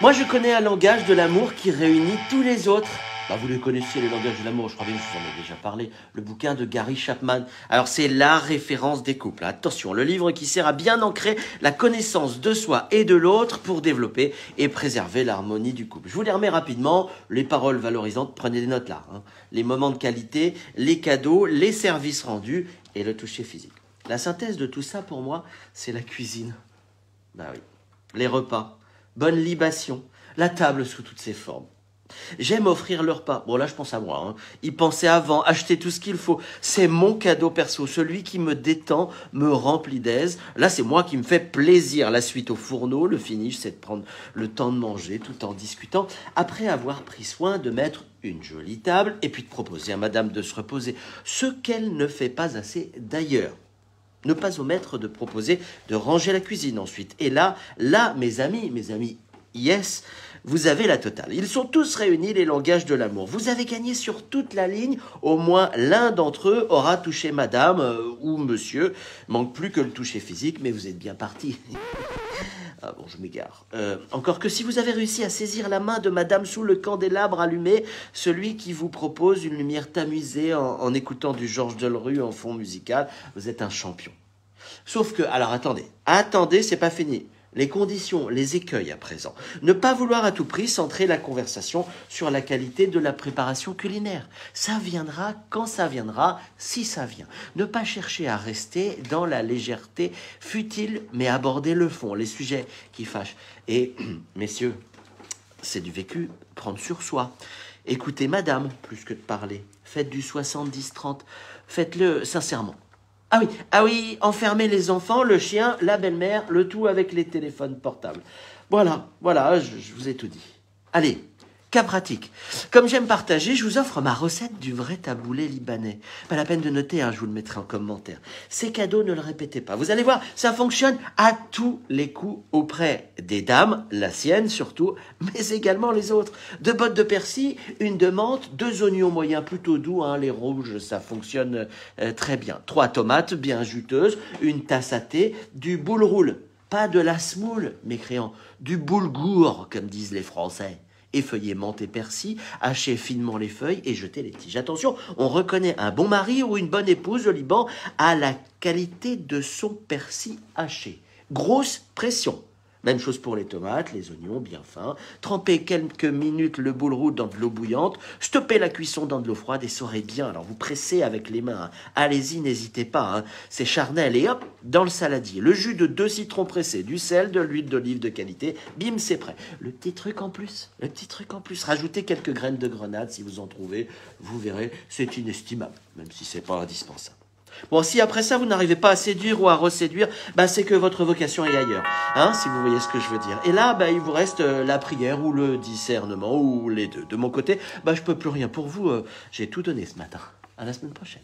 Moi, je connais un langage de l'amour qui réunit tous les autres. Bah, vous les connaissez, les langages de l'amour, je crois bien que je vous en ai déjà parlé. Le bouquin de Gary Chapman. Alors, c'est la référence des couples. Attention, le livre qui sert à bien ancrer la connaissance de soi et de l'autre pour développer et préserver l'harmonie du couple. Je vous les remets rapidement. Les paroles valorisantes, prenez des notes là. Les moments de qualité, les cadeaux, les services rendus et le toucher physique. La synthèse de tout ça, pour moi, c'est la cuisine. Bah oui. Les repas, bonne libation, la table sous toutes ses formes. J'aime offrir le repas. Bon, là, je pense à moi. Y penser avant, acheter tout ce qu'il faut. C'est mon cadeau perso, celui qui me détend, me remplit d'aise. Là, c'est moi qui me fait plaisir. La suite au fourneau, le finish, c'est de prendre le temps de manger tout en discutant, après avoir pris soin de mettre une jolie table et puis de proposer à madame de se reposer, ce qu'elle ne fait pas assez d'ailleurs. Ne pas omettre de proposer de ranger la cuisine ensuite. Et là, mes amis, yes, vous avez la totale. Ils sont tous réunis, les langages de l'amour. Vous avez gagné sur toute la ligne. Au moins l'un d'entre eux aura touché madame ou monsieur. Manque plus que le toucher physique, mais vous êtes bien parti. Ah bon, je m'égare. Encore que si vous avez réussi à saisir la main de madame sous le candélabre allumé, celui qui vous propose une lumière tamisée en écoutant du Georges Delerue en fond musical, vous êtes un champion. Sauf que, alors attendez, c'est pas fini. Les conditions, les écueils à présent. Ne pas vouloir à tout prix centrer la conversation sur la qualité de la préparation culinaire. Ça viendra quand ça viendra, si ça vient. Ne pas chercher à rester dans la légèreté futile, mais aborder le fond, les sujets qui fâchent. Et, messieurs, c'est du vécu, prendre sur soi. Écoutez madame, plus que de parler. Faites du 70-30. Faites-le sincèrement. Ah oui, enfermer les enfants, le chien, la belle-mère, le tout avec les téléphones portables. Voilà, je vous ai tout dit. Allez, cas pratique. Comme j'aime partager, je vous offre ma recette du vrai taboulé libanais. Pas la peine de noter, je vous le mettrai en commentaire. Ces cadeaux, ne le répétez pas. Vous allez voir, ça fonctionne à tous les coups auprès des dames, la sienne surtout, mais également les autres. 2 bottes de persil, une de menthe, 2 oignons moyens plutôt doux, les rouges, ça fonctionne très bien. 3 tomates bien juteuses, une tasse à thé, du boule roule. Pas de la semoule, mécréant, du boulgour, comme disent les Français. Effeuiller menthe et persil, hacher finement les feuilles et jeter les tiges. Attention, on reconnaît un bon mari ou une bonne épouse au Liban à la qualité de son persil haché. Grosse pression. Même chose pour les tomates, les oignons bien fins. Trempez quelques minutes le boule roule dans de l'eau bouillante. Stoppez la cuisson dans de l'eau froide et saurez bien. Alors vous pressez avec les mains. Allez-y, n'hésitez pas. C'est charnel. Et hop, dans le saladier. Le jus de 2 citrons pressés, du sel, de l'huile d'olive de qualité. Bim, c'est prêt. Le petit truc en plus. Rajoutez quelques graines de grenade si vous en trouvez. Vous verrez, c'est inestimable, même si c'est pas indispensable. Bon, si après ça, vous n'arrivez pas à séduire ou à reséduire, c'est que votre vocation est ailleurs, si vous voyez ce que je veux dire. Et là, il vous reste la prière ou le discernement, ou les deux. De mon côté, je peux plus rien pour vous, j'ai tout donné ce matin. À la semaine prochaine.